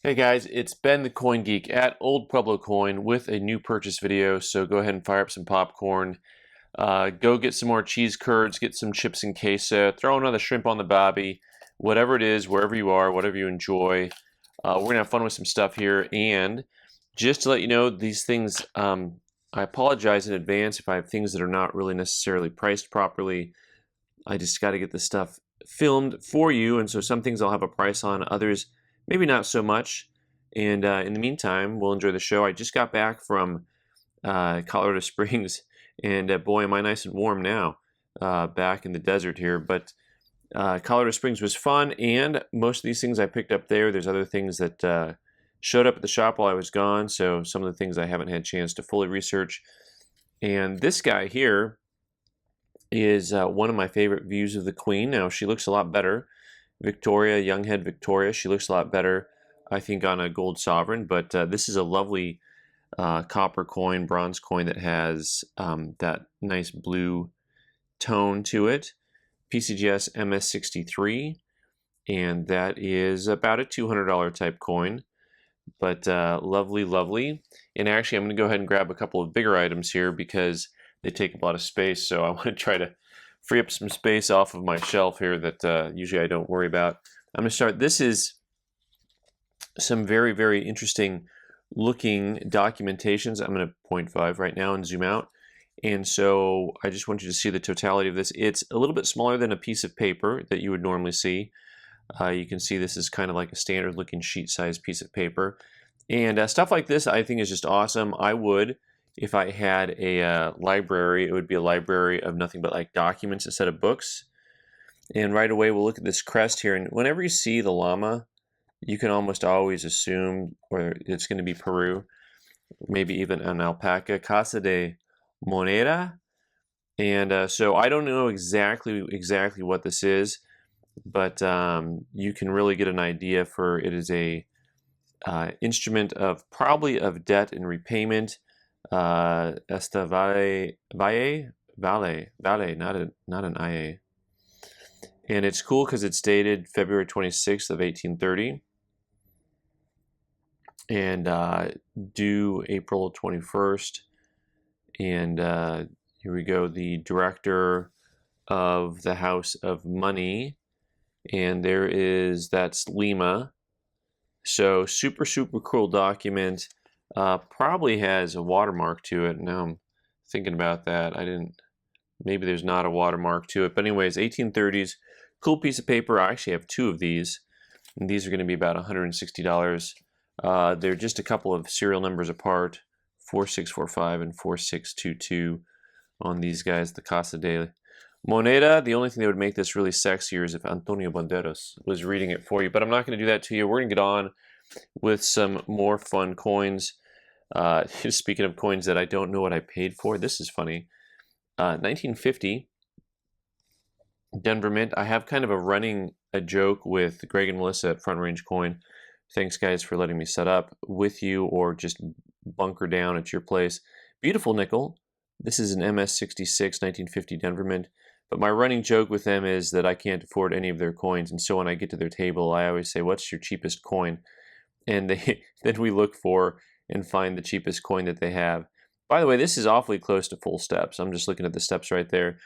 Hey guys, it's Ben the Coin Geek at Old Pueblo Coin with a new purchase video. So go ahead and fire up some popcorn. Go get some more cheese curds, get some chips and queso, throw another shrimp on the bobby, whatever it is, wherever you are, whatever you enjoy. We're gonna have fun with some stuff here. And just to let you know, these things, I apologize in advance if I have things that are not really necessarily priced properly. I just got to get this stuff filmed for you, and so some things I'll have a price on, others maybe not so much. And in the meantime, we'll enjoy the show. I just got back from Colorado Springs, and boy, am I nice and warm now back in the desert here. But Colorado Springs was fun, and most of these things I picked up there. There's other things that showed up at the shop while I was gone, so some of the things I haven't had a chance to fully research. And this guy here is one of my favorite views of the Queen. Now, she looks a lot better. Victoria, Younghead Victoria, she looks a lot better, I think, on a gold sovereign, but this is a lovely copper coin, bronze coin that has that nice blue tone to it. PCGS MS63, and that is about a $200 type coin, but lovely, lovely. And actually, I'm going to go ahead and grab a couple of bigger items here because they take a lot of space, so I want to try to free up some space off of my shelf here that usually I don't worry about. I'm going to start. This is some very, very interesting looking documentations. I'm going to 0.5 right now and zoom out. And so I just want you to see the totality of this. It's a little bit smaller than a piece of paper that you would normally see. You can see this is kind of like a standard looking sheet size piece of paper. And stuff like this I think is just awesome. I would, if I had a library, it would be a library of nothing but like documents instead of books. And right away we'll look at this crest here, and whenever you see the llama, you can almost always assume or it's going to be Peru, maybe even an alpaca. Casa de Moneda. And so I don't know exactly what this is, but you can really get an idea for it is a instrument of probably of debt and repayment. Esta Valle, not an IA. And it's cool because it's dated February 26th of 1830 and due April 21st. And here we go, the director of the House of Money, and there is, that's Lima. So super, super cool document. Probably has a watermark to it. Now I'm thinking about that. Maybe there's not a watermark to it. But anyways, 1830s, cool piece of paper. I actually have two of these, and these are going to be about $160. They're just a couple of serial numbers apart, 4645 and 4622 on these guys, the Casa de Moneda. The only thing that would make this really sexier is if Antonio Banderas was reading it for you, but I'm not going to do that to you. We're going to get on with some more fun coins. Speaking of coins that I don't know what I paid for, this is funny. 1950 Denver Mint. I have kind of a joke with Greg and Melissa at Front Range Coin. Thanks guys for letting me set up with you or just bunker down at your place. Beautiful nickel. This is an MS66 1950 Denver Mint. But my running joke with them is that I can't afford any of their coins, and so when I get to their table, I always say, "What's your cheapest coin?" And then we look for and find the cheapest coin that they have. By the way, this is awfully close to full steps. I'm just looking at the steps right there.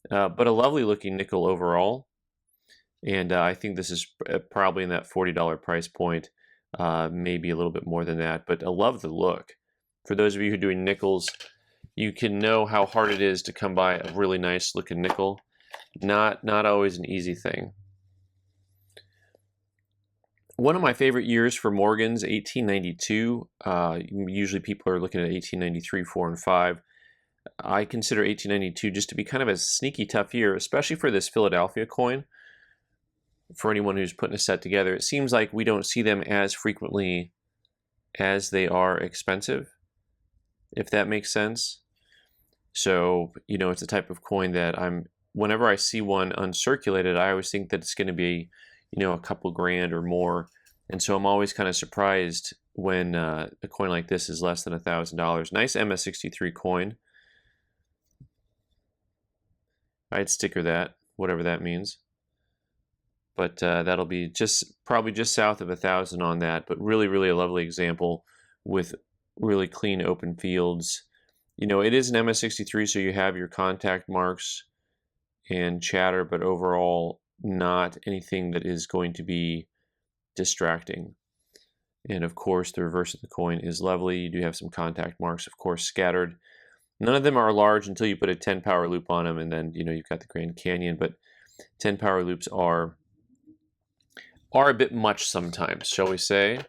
But a lovely looking nickel overall. And I think this is probably in that $40 price point, maybe a little bit more than that. But I love the look. For those of you who are doing nickels, you can know how hard it is to come by a really nice looking nickel. Not always an easy thing. One of my favorite years for Morgans, 1892. Usually people are looking at 1893, 4, and 5. I consider 1892 just to be kind of a sneaky tough year, especially for this Philadelphia coin. For anyone who's putting a set together, it seems like we don't see them as frequently as they are expensive, if that makes sense. So, it's a type of coin that whenever I see one uncirculated, I always think that it's going to be, a couple grand or more. And so I'm always kind of surprised when a coin like this is less than $1,000. Nice MS63 coin. I'd sticker that, whatever that means. but that'll be probably just south of 1,000 on that. But really a lovely example with really clean open fields. You know, it is an MS63, so you have your contact marks and chatter, but overall not anything that is going to be distracting. And of course, the reverse of the coin is lovely. You do have some contact marks, of course, scattered. None of them are large until you put a 10 power loop on them, and then, you know, you've got the Grand Canyon, but 10 power loops are a bit much sometimes, shall we say.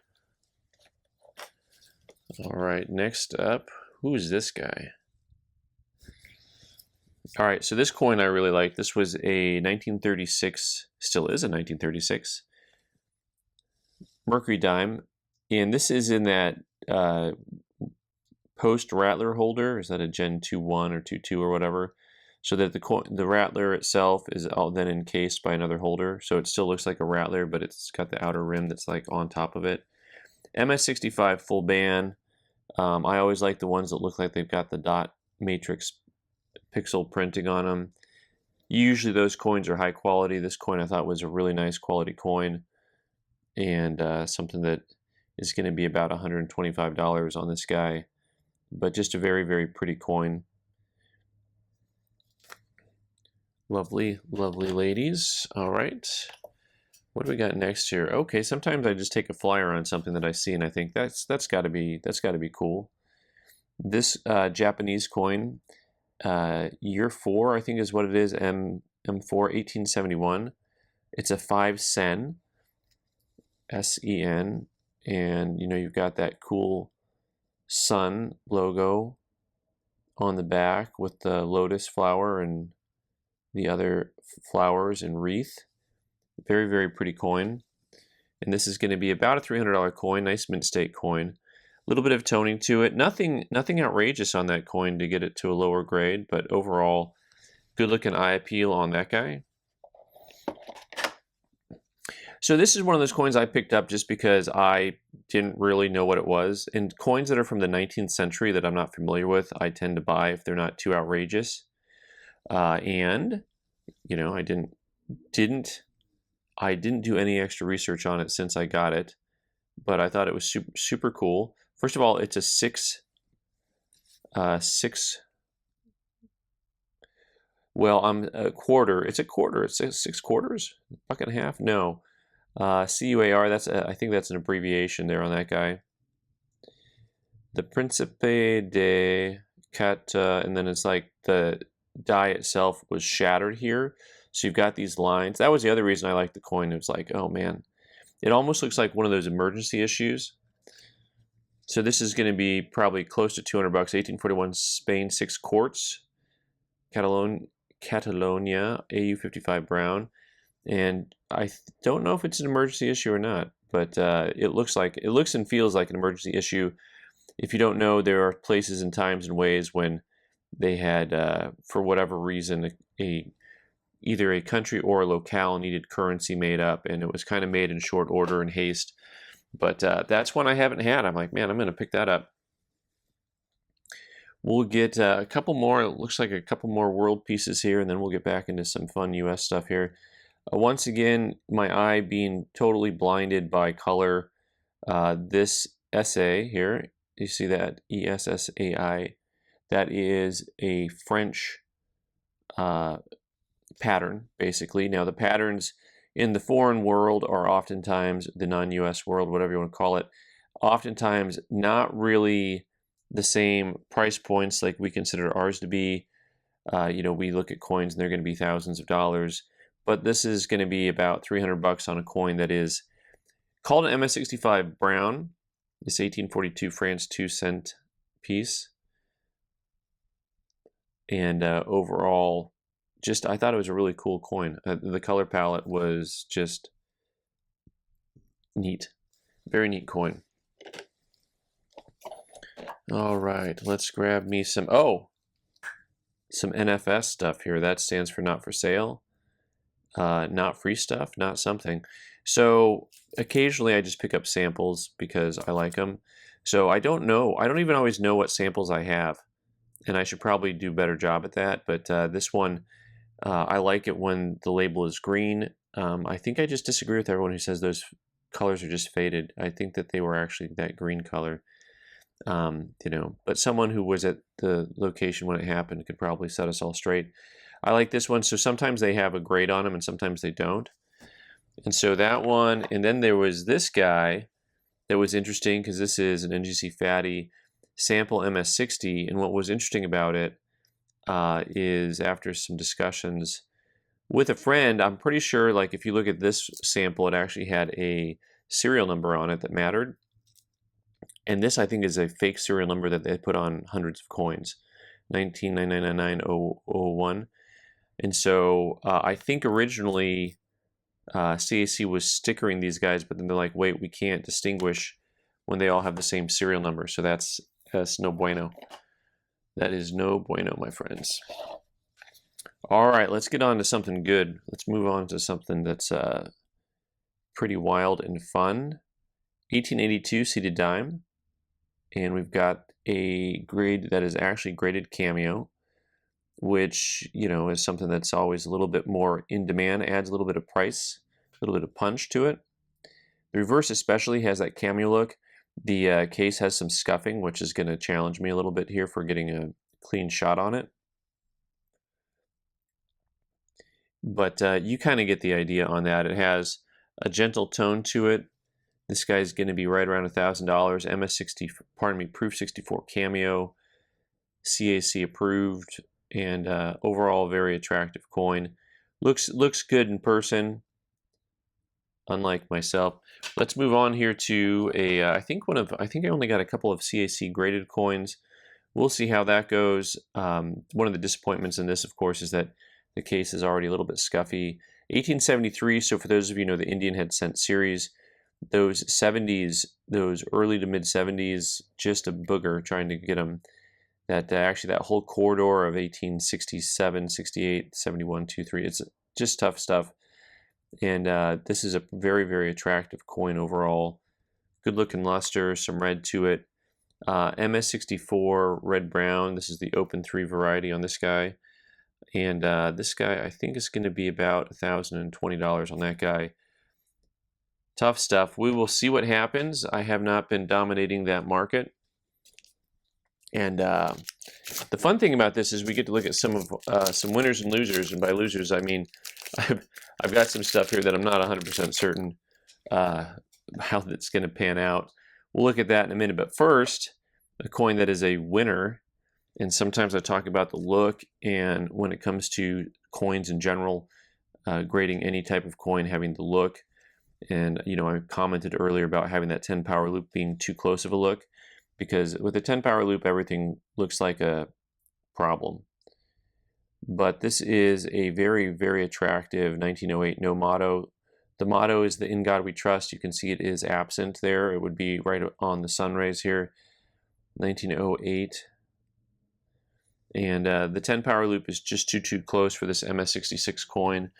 All right, next up, who is this guy? All right, so this coin I really like. This was a 1936, still is a 1936, Mercury dime, and this is in that post rattler holder. Is that a Gen 2.1 or 2.2 or whatever? So that the rattler itself is all then encased by another holder, so it still looks like a rattler, but it's got the outer rim that's like on top of it. MS65 full band. I always like the ones that look like they've got the dot matrix pixel printing on them. Usually those coins are high quality. This coin I thought was a really nice quality coin, and something that is going to be about $125 on this guy, but just a very pretty coin. Lovely ladies. All right, what do we got next here? Okay, sometimes I just take a flyer on something that I see and I think that's got to be cool. This Japanese coin, year 4, I think is what it is. M4 1871. It's a 5 sen, SEN, and you know, you've got that cool sun logo on the back with the lotus flower and the other flowers and wreath. Very pretty coin. And this is going to be about a $300 coin. Nice mint state coin. A little bit of toning to it. Nothing outrageous on that coin to get it to a lower grade, but overall good looking eye appeal on that guy. So this is one of those coins I picked up just because I didn't really know what it was. And coins that are from the 19th century that I'm not familiar with, I tend to buy if they're not too outrageous. And you know, I didn't do any extra research on it since I got it, but I thought it was super cool. First of all, it's a six. Well, I'm a quarter. It's a quarter. It's 6 quarters. Buck and a half. No. CUAR. I think that's an abbreviation there on that guy. The Principe de Cat, and then it's like the die itself was shattered here, so you've got these lines. That was the other reason I liked the coin. It was like, oh man, it almost looks like one of those emergency issues. So this is going to be probably close to $200. 1841 Spain 6 quarts, Catalonia AU55 brown, and I don't know if it's an emergency issue or not, but it looks and feels like an emergency issue. If you don't know, there are places and times and ways when they had, for whatever reason, either a country or a locale needed currency made up, and it was kind of made in short order and haste. But that's one I haven't had. I'm like, man, I'm going to pick that up. We'll get a couple more. It looks like a couple more world pieces here, and then we'll get back into some fun U.S. stuff here. Once again, my eye being totally blinded by color. This SA here, you see that ESSAI. That is a French pattern, basically. Now, the patterns in the foreign world are oftentimes, the non-US world, whatever you want to call it, oftentimes not really the same price points like we consider ours to be. You know, we look at coins and they're going to be thousands of dollars, but this is going to be about $300 on a coin that is called an MS65 brown. This 1842 France 2 cent piece. And overall, I thought it was a really cool coin. The color palette was just neat. Very neat coin. All right, let's grab me some NFS stuff here. That stands for not for sale, not free stuff, not something. So occasionally I just pick up samples because I like them. So I don't even always know what samples I have, and I should probably do a better job at that. But this one, I like it when the label is green I think I just disagree with everyone who says those colors are just faded. I think that they were actually that green color. You know, but someone who was at the location when it happened could probably set us all straight. I like this one. So sometimes they have a grade on them and sometimes they don't. And so that one, and then there was this guy that was interesting because this is an NGC Fatty sample MS60. And what was interesting about it is after some discussions with a friend, I'm pretty sure like if you look at this sample, it actually had a serial number on it that mattered. And this I think is a fake serial number that they put on hundreds of coins, 19999901. And so I think originally CAC was stickering these guys, but then they're like, wait, we can't distinguish when they all have the same serial number. So that's no bueno. That is no bueno, my friends. All right, let's get on to something good. Let's move on to something that's pretty wild and fun. 1882 seated dime. And we've got a grade that is actually graded cameo, which, you know, is something that's always a little bit more in demand, adds a little bit of price, a little bit of punch to it. The reverse especially has that cameo look. The case has some scuffing, which is going to challenge me a little bit here for getting a clean shot on it. But you kind of get the idea on that. It has a gentle tone to it. This guy's going to be right around $1,000. MS60, pardon me, Proof 64 cameo, CAC approved, and overall very attractive coin. Looks good in person, unlike myself. Let's move on here to a. I think I only got a couple of CAC graded coins. We'll see how that goes. One of the disappointments in this, of course, is that the case is already a little bit scuffy. 1873. So for those of you who know the Indian head cent series, those 70s, those early to mid 70s, just a booger trying to get them. That actually that whole corridor of 1867, 68, 71, 23, it's just tough stuff. And this is a very, very attractive coin overall. Good looking luster, some red to it. MS64 red brown. This is the open 3 variety on this guy. And this guy I think is going to be about $1,020 on that guy. Tough stuff. We will see what happens. I have not been dominating that market. And the fun thing about this is we get to look at some winners and losers. And by losers, I mean I've got some stuff here that I'm not 100% certain how that's going to pan out. We'll look at that in a minute. But first, a coin that is a winner. And sometimes I talk about the look. And when it comes to coins in general, grading any type of coin having the look. And, you know, I commented earlier about having that 10 power loop being too close of a look, because with the 10 power loop, everything looks like a problem. But this is a very, very attractive 1908 no motto. The motto is the "In God We Trust." You can see it is absent there. It would be right on the sun rays here. 1908. And the 10 power loop is just too close for this MS66 coin.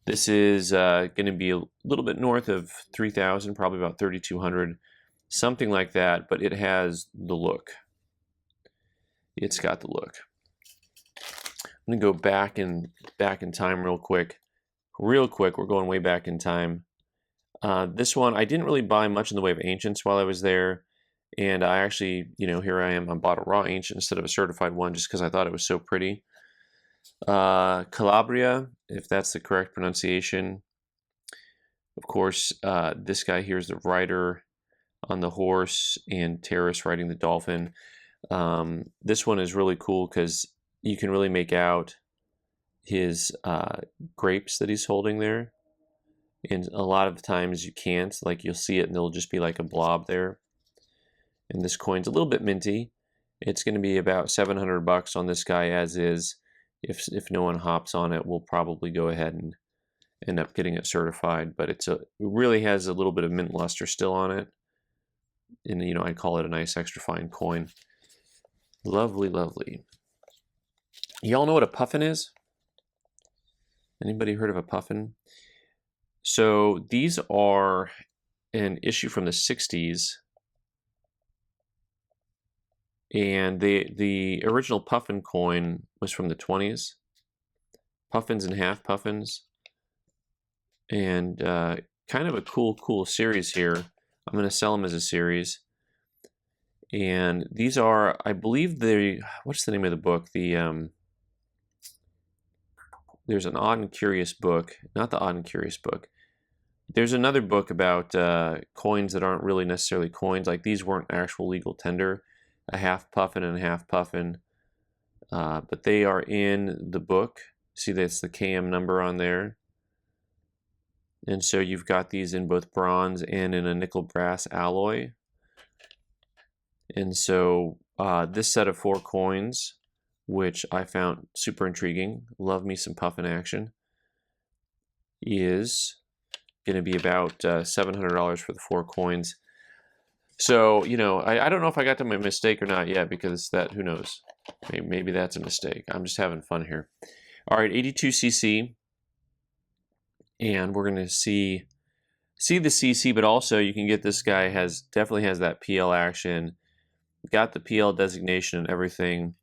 This is going to be a little bit north of 3,000, probably about 3,200, something like that, but it has the look. It's got the look. I'm going to go back in time real quick. We're going way back in time. This one, I didn't really buy much in the way of ancients while I was there, and I actually, you know, here I am, I bought a raw ancient instead of a certified one just because I thought it was so pretty. Calabria, if that's the correct pronunciation. Of course, this guy here is the rider on the horse and Terrace riding the dolphin. This one is really cool because you can really make out his grapes that he's holding there. And a lot of times you can't, like you'll see it and there'll just be like a blob there. And this coin's a little bit minty. It's going to be about $700 on this guy as is. If no one hops on it, we'll probably go ahead and end up getting it certified. But it really has a little bit of mint luster still on it. And, you know, I call it a nice extra fine coin. Lovely, lovely. Y'all know what a puffin is? Anybody heard of a puffin? So these are an issue from the 60s. And the original puffin coin was from the 20s. Puffins and half puffins. and kind of a cool series here. I'm going to sell them as a series. And these are, I believe, what's the name of the book? There's an Odd and Curious book, not the Odd and Curious book. There's another book about coins that aren't really necessarily coins. Like these weren't actual legal tender, a half puffin and a half puffin, but they are in the book. See, that's the KM number on there. And so you've got these in both bronze and in a nickel brass alloy. And so this set of 4 coins, which I found super intriguing, love me some puffin action, is going to be about $700 for the 4 coins. So, you know, I don't know if I got to my mistake or not yet, because that, who knows, maybe that's a mistake. I'm just having fun here. All right, 82cc, and we're going to see the CC, but also you can get this guy definitely has that PL action, got the PL designation and everything,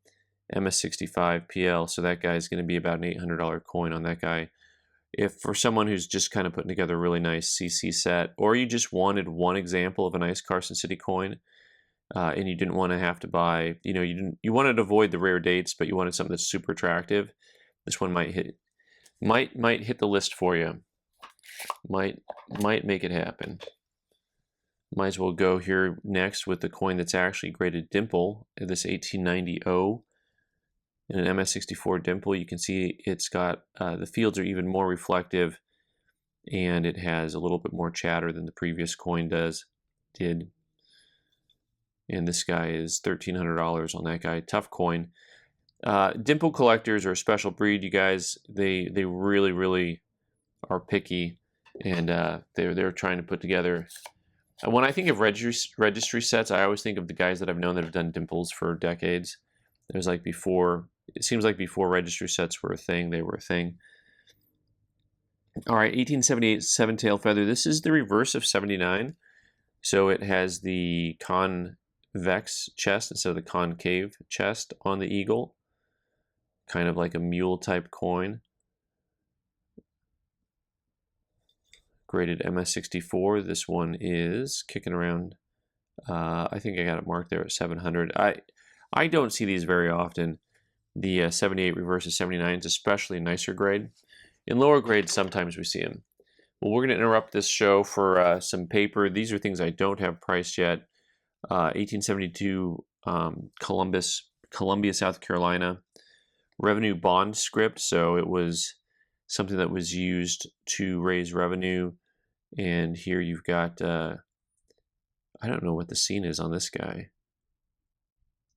MS65 PL, so that guy's going to be about an $800 coin on that guy. If for someone who's just kind of putting together a really nice CC set, or you just wanted one example of a nice Carson City coin, and you didn't want to have to buy, you know, you wanted to avoid the rare dates, but you wanted something that's super attractive, this one might hit the list for you. Might make it happen. Might as well go here next with the coin that's actually graded dimple, this 1890O. In an MS64 dimple, you can see it's got, the fields are even more reflective, and it has a little bit more chatter than the previous coin did. And this guy is $1,300 on that guy. Tough coin. Dimple collectors are a special breed, you guys. They really are picky, and they're trying to put together. When I think of registry sets, I always think of the guys that I've known that have done dimples for decades. There's like before. It seems like before registry sets were a thing, they were a thing. All right, 1878 7-tail feather. This is the reverse of 79. So it has the convex chest instead of the concave chest on the eagle. Kind of like a mule type coin. Graded MS64. This one is kicking around. I think I got it marked there at 700. I don't see these very often. The 78 reverses 79s, especially nicer grade. In lower grades, sometimes we see them. Well, we're going to interrupt this show for some paper. These are things I don't have priced yet. 1872 Columbia, South Carolina. Revenue bond script, so it was something that was used to raise revenue. And here you've got, I don't know what the scene is on this guy.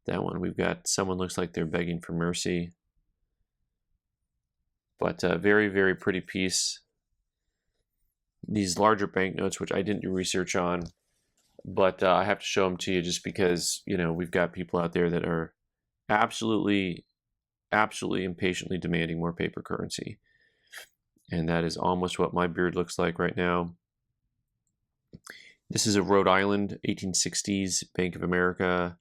That one, we've got someone looks like they're begging for mercy. But very pretty piece. These larger banknotes, which I didn't do research on, but I have to show them to you just because, you know, we've got people out there that are absolutely impatiently demanding more paper currency. And that is almost what my beard looks like right now. This is a Rhode Island 1860s Bank of America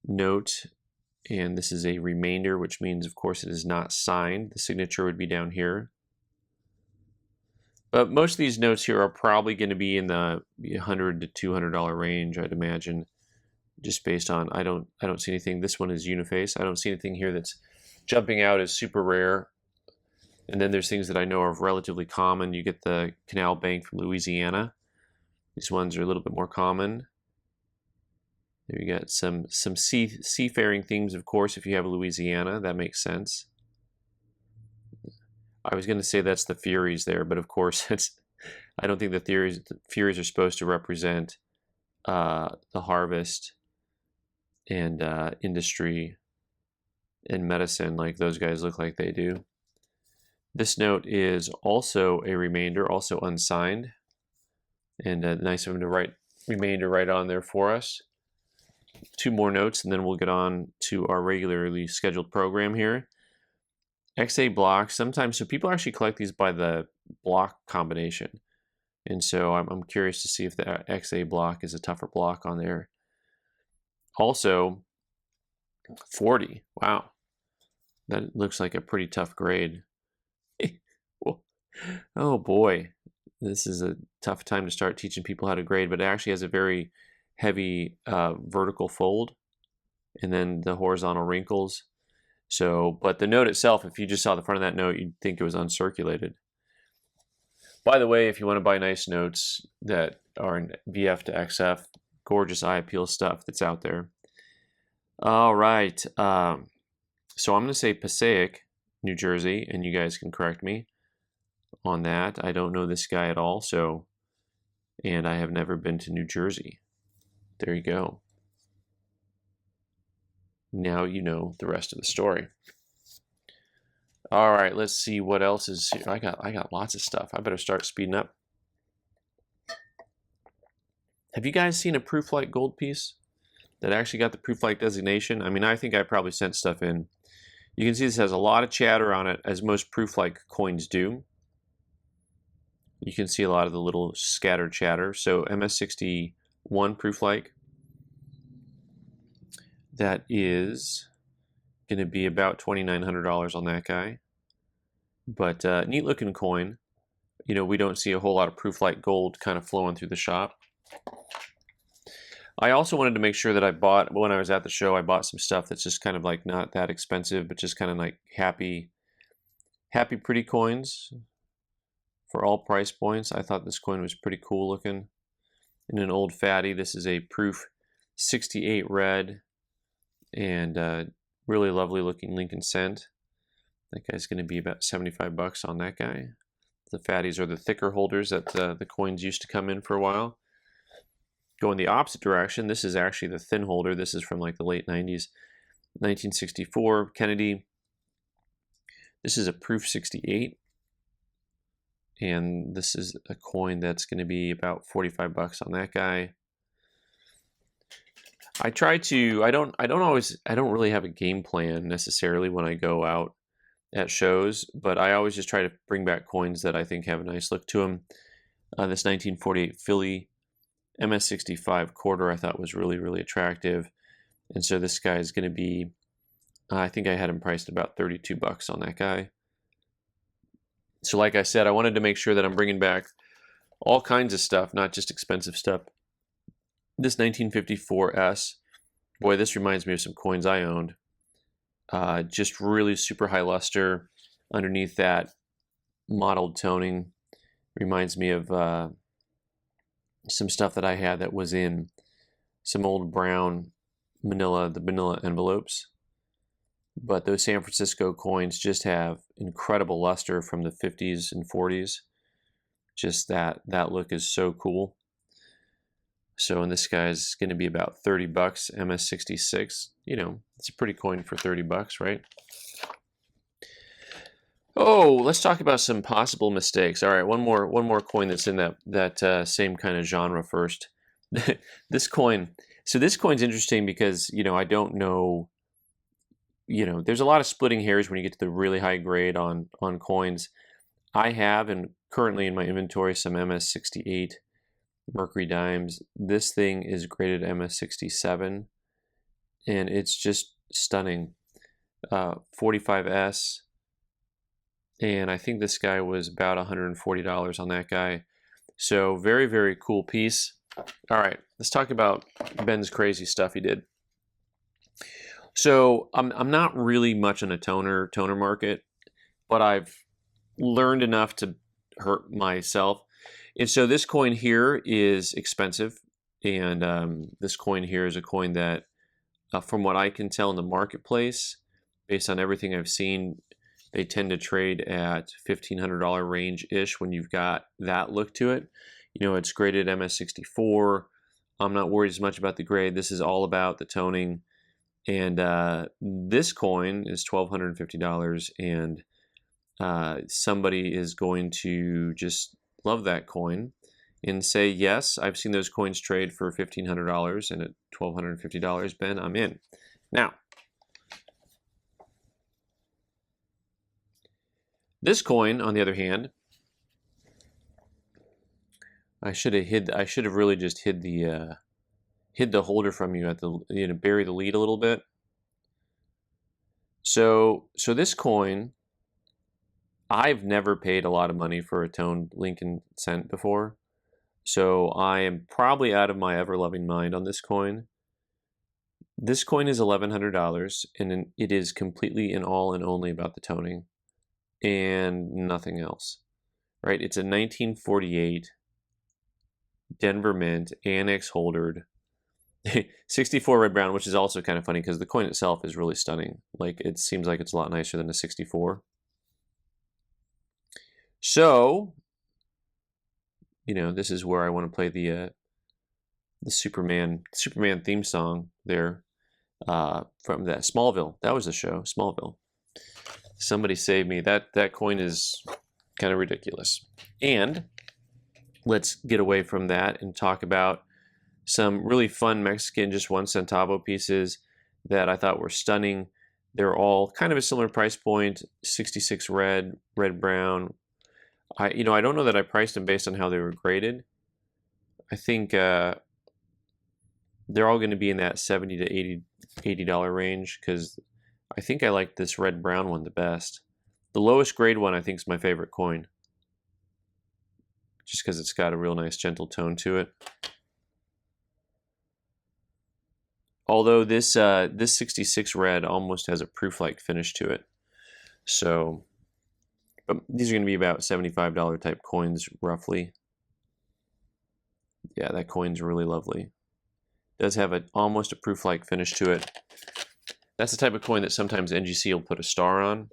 note, and this is a remainder, which means, of course, it is not signed. The signature would be down here. But most of these notes here are probably going to be in the $100 to $200 range, I'd imagine, just based on, I don't see anything. This one is uniface. I don't see anything here that's jumping out as super rare. And then there's things that I know are relatively common. You get the Canal Bank from Louisiana. These ones are a little bit more common. There you got some seafaring themes, of course, if you have Louisiana. That makes sense. I was going to say that's the Furies there, but of course, I don't think the Furies are supposed to represent the harvest and industry and medicine like those guys look like they do. This note is also a remainder, also unsigned, and nice of him to write remainder right on there for us. 2 more notes, and then we'll get on to our regularly scheduled program here. XA blocks, sometimes, so people actually collect these by the block combination. And so I'm curious to see if the XA block is a tougher block on there. Also, 40, wow. That looks like a pretty tough grade. Oh boy, this is a tough time to start teaching people how to grade, but it actually has a very heavy vertical fold and then the horizontal wrinkles. So, but the note itself, if you just saw the front of that note, you'd think it was uncirculated. By the way, if you want to buy nice notes that are in VF to XF, gorgeous eye appeal stuff that's out there. All right. So I'm going to say Passaic, New Jersey, and you guys can correct me on that. I don't know this guy at all, so, and I have never been to New Jersey. There you go. Now you know the rest of the story. All right, let's see what else is here. I got lots of stuff. I better start speeding up. Have you guys seen a Prooflike gold piece that actually got the Prooflike designation? I mean, I think I probably sent stuff in. You can see this has a lot of chatter on it, as most Prooflike coins do. You can see a lot of the little scattered chatter. So MS61 Prooflike, that is going to be about $2,900 on that guy. But neat looking coin. You know, we don't see a whole lot of Prooflike gold kind of flowing through the shop. I also wanted to make sure that I bought, when I was at the show, I bought some stuff that's just kind of like not that expensive, but just kind of like happy pretty coins for all price points. I thought this coin was pretty cool looking. In an old fatty, this is a Proof 68 red and really lovely looking Lincoln cent. That guy's going to be about 75 bucks on that guy. The fatties are the thicker holders that the coins used to come in for a while. Going the opposite direction, this is actually the thin holder. This is from like the late 90s. 1964 Kennedy. This is a Proof 68. And this is a coin that's going to be about 45 bucks on that guy. I don't really have a game plan necessarily when I go out at shows, but I always just try to bring back coins that I think have a nice look to them. This 1948 Philly MS65 quarter I thought was really, really attractive. And so this guy is going to be, I think I had him priced about 32 bucks on that guy. So like I said, I wanted to make sure that I'm bringing back all kinds of stuff, not just expensive stuff. This 1954S, boy, this reminds me of some coins I owned. Just really super high luster underneath that mottled toning. Reminds me of some stuff that I had that was in some old brown the manila envelopes. But those San Francisco coins just have incredible luster from the 50s and 40s. Just that look is so cool. So, and this guy's going to be about 30 bucks, MS66. You know, it's a pretty coin for 30 bucks, right? Oh, let's talk about some possible mistakes. All right, one more coin that's in that same kind of genre first. This coin. So this coin's interesting because, you know, I don't know, you know, there's a lot of splitting hairs when you get to the really high grade on coins. I have, and currently in my inventory, some MS68 Mercury dimes. This thing is graded MS67, and it's just stunning. 45S, and I think this guy was about $140 on that guy. So very, very cool piece. All right, let's talk about Ben's crazy stuff he did. So I'm not really much in a toner market, but I've learned enough to hurt myself. And so this coin here is expensive, and this coin here is a coin that, from what I can tell in the marketplace, based on everything I've seen, they tend to trade at $1,500 range-ish when you've got that look to it. You know, it's graded MS64. I'm not worried as much about the grade. This is all about the toning. And this coin is $1,250, and somebody is going to just love that coin and say, yes, I've seen those coins trade for $1,500, and at $1,250, Ben, I'm in. Now, this coin, on the other hand, I should have really just hid the holder from you at the, you know, bury the lead a little bit. So this coin, I've never paid a lot of money for a toned Lincoln cent before, so I am probably out of my ever-loving mind on this coin. This coin is $1,100, and it is completely and all and only about the toning and nothing else, right? It's a 1948 Denver Mint Annex holdered 64 red brown, which is also kind of funny because the coin itself is really stunning. Like, it seems like it's a lot nicer than a 64. So, you know, this is where I want to play the Superman theme song there from that Smallville. That was the show, Smallville. Somebody save me. That coin is kind of ridiculous. And let's get away from that and talk about some really fun Mexican just 1 centavo pieces that I thought were stunning. They're all kind of a similar price point, 66 red, red brown. I don't know that I priced them based on how they were graded. I think they're all going to be in that $70 to $80 range because I think I like this red brown one the best. The lowest grade one I think is my favorite coin, just because it's got a real nice gentle tone to it. Although this 66 red almost has a proof-like finish to it. So, but these are going to be about $75 type coins roughly. Yeah, that coin's really lovely. It does have almost a proof-like finish to it. That's the type of coin that sometimes NGC will put a star on.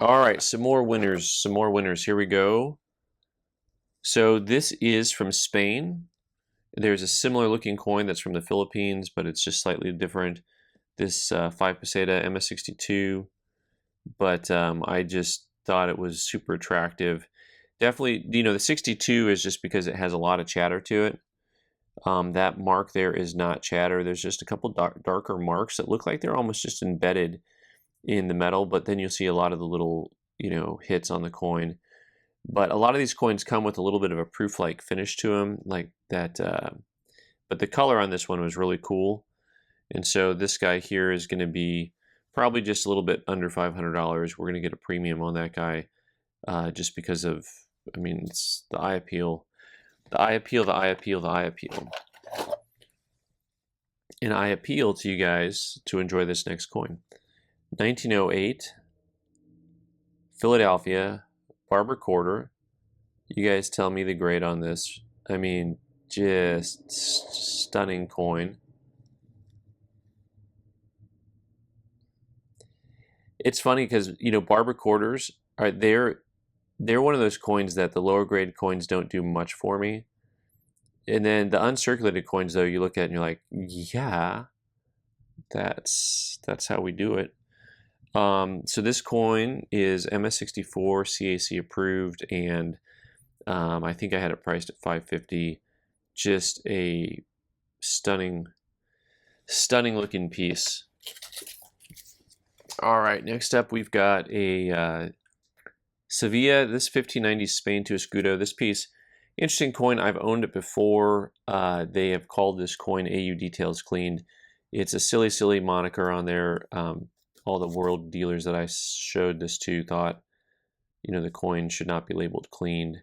All right, some more winners. Here we go. So this is from Spain. There's a similar looking coin that's from the Philippines, but it's just slightly different. This 5 peseta MS62, but I just thought it was super attractive. Definitely, the 62 is just because it has a lot of chatter to it. That mark there is not chatter. There's just a couple darker marks that look like they're almost just embedded in the metal, but then you'll see a lot of the little, hits on the coin. But a lot of these coins come with a little bit of a proof-like finish to them, like that. But the color on this one was really cool. And so this guy here is going to be probably just a little bit under $500. We're going to get a premium on that guy just because of, it's the eye appeal. The eye appeal, the eye appeal, the eye appeal. And I appeal to you guys to enjoy this next coin. 1908, Philadelphia, Barber quarter. You guys tell me the grade on this. Just stunning coin. It's funny because, Barber quarters are they're one of those coins that the lower grade coins don't do much for me. And then the uncirculated coins, though, you look at and you're like, yeah, that's how we do it. So this coin is MS64 CAC approved, and I think I had it priced at $550. Just a stunning looking piece. All right, next up we've got a Sevilla, this 1590 Spain to Escudo. This piece, interesting coin. I've owned it before. They have called this coin AU Details Cleaned. It's a silly moniker on there. All the world dealers that I showed this to thought, the coin should not be labeled cleaned.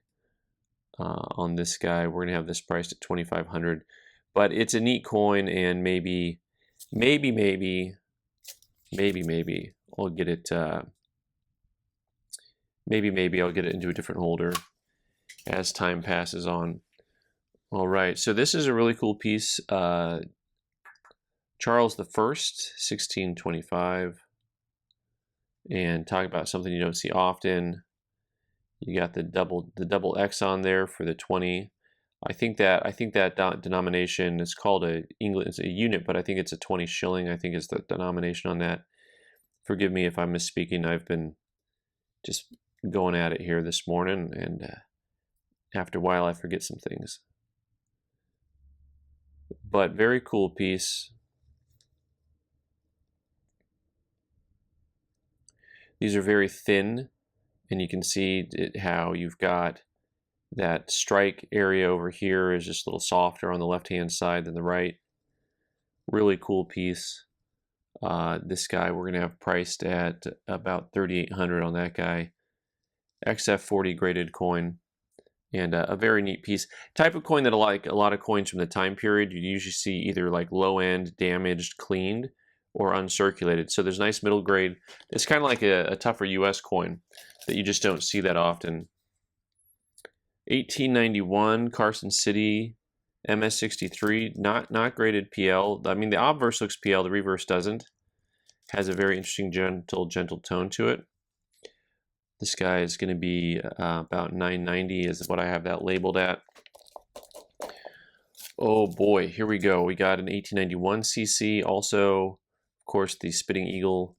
On this guy, we're gonna have this priced at $2,500, but it's a neat coin, and maybe I'll get it. Maybe I'll get it into a different holder as time passes on. All right, so this is a really cool piece. Charles the First, 1625, and talk about something you don't see often. You got the double X on there for the 20. I think that denomination is called it's a unit, but I think it's a 20 shilling. I think is the denomination on that. Forgive me if I'm misspeaking. I've been just going at it here this morning, and after a while I forget some things. But very cool piece. These are very thin, and you can see how you've got that strike area over here is just a little softer on the left-hand side than the right. Really cool piece. This guy we're gonna have priced at about 3,800 on that guy. XF40 graded coin, and a very neat piece. Type of coin that like a lot of coins from the time period, you usually see either like low end, damaged, cleaned, or uncirculated. So there's nice middle grade. It's kind of like a tougher US coin that you just don't see that often. 1891 Carson City MS63, not graded PL. I mean, the obverse looks PL, the reverse doesn't. Has a very interesting gentle tone to it. This guy is going to be about 990 is what I have that labeled at. Oh boy, here we go. We got an 1891 CC. Also, of course, the Spitting Eagle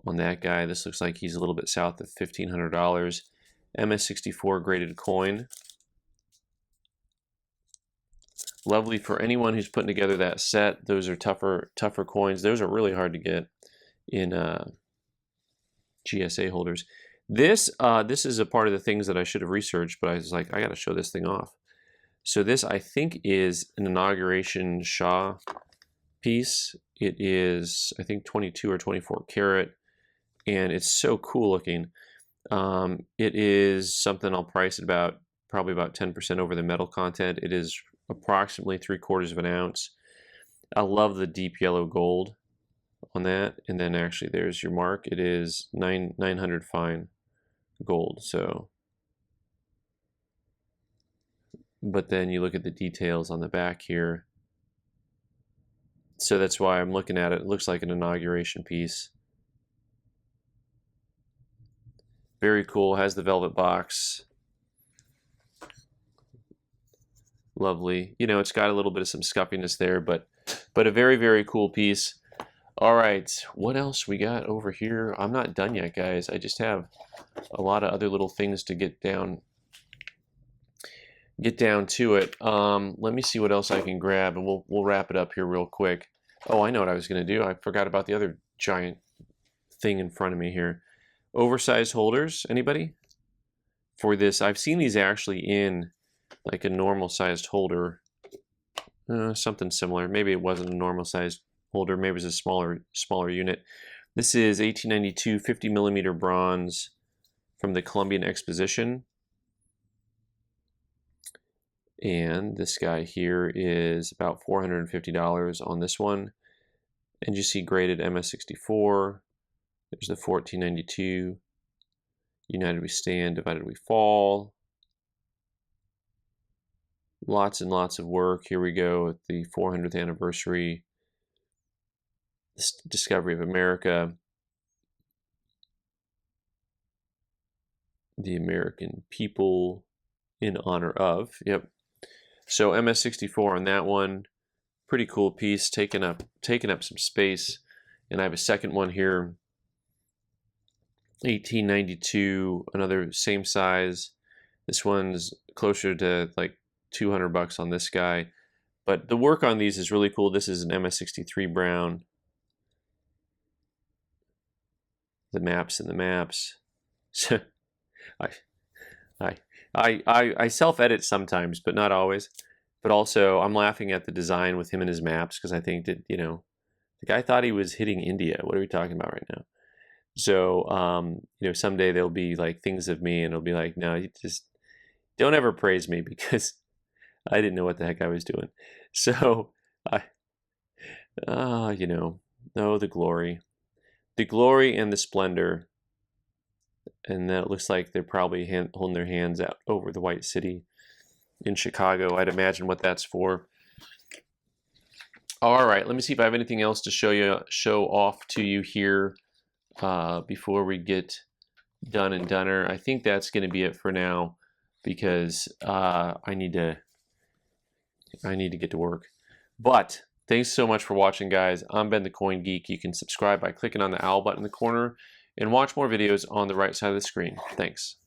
on that guy. This looks like he's a little bit south of $1,500. MS64 graded coin. Lovely for anyone who's putting together that set. Those are tougher coins. Those are really hard to get in GSA holders. This is a part of the things that I should have researched, but I was like, I got to show this thing off. So this, I think, is an Inauguration Shah piece. It is, I think, 22 or 24 karat, and it's so cool looking. It is something I'll price at probably about 10% over the metal content. It is approximately 3/4 of an ounce. I love the deep yellow gold on that, and then actually there's your mark. It is 900 fine gold. So, but then you look at the details on the back here. So that's why I'm looking at it. It looks like an Inauguration piece. Very cool. Has the velvet box. Lovely. You know, it's got a little bit of some scuffiness there, but a very, very cool piece. All right, what else we got over here? I'm not done yet, guys. I just have a lot of other little things to get down to it. Let me see what else I can grab, and we'll wrap it up here real quick. Oh, I know what I was going to do. I forgot about the other giant thing in front of me here. Oversized holders, anybody? For this, I've seen these actually in like a normal sized holder, something similar. Maybe it wasn't a normal sized holder, maybe it was a smaller unit. This is 1892 50mm bronze from the Colombian exposition. And this guy here is about $450 on this one. And you see graded MS64. There's the 1492. United we stand, divided we fall. Lots and lots of work. Here we go at the 400th anniversary. Discovery of America. The American people in honor of. Yep. So MS64 on that one. Pretty cool piece, taking up some space. And I have a second one here. 1892, another same size. This one's closer to like $200 on this guy. But the work on these is really cool. This is an MS63 brown. The maps and the maps. So I self-edit sometimes, but not always. But also, I'm laughing at the design with him and his maps because I think that, you know, the guy thought he was hitting India. What are we talking about right now? So, you know, someday there'll be like things of me and it'll be like, no, you just don't ever praise me because I didn't know what the heck I was doing. So, you know, oh, the glory and the splendor. And that looks like they're probably holding their hands out over the White City in Chicago. I'd imagine what that's for. All right, let me see if I have anything else to show off to you here before we get done and doneer. I think that's going to be it for now because I need to get to work. But thanks so much for watching, guys. I'm Ben the Coin Geek. You can subscribe by clicking on the owl button in the corner and watch more videos on the right side of the screen. Thanks.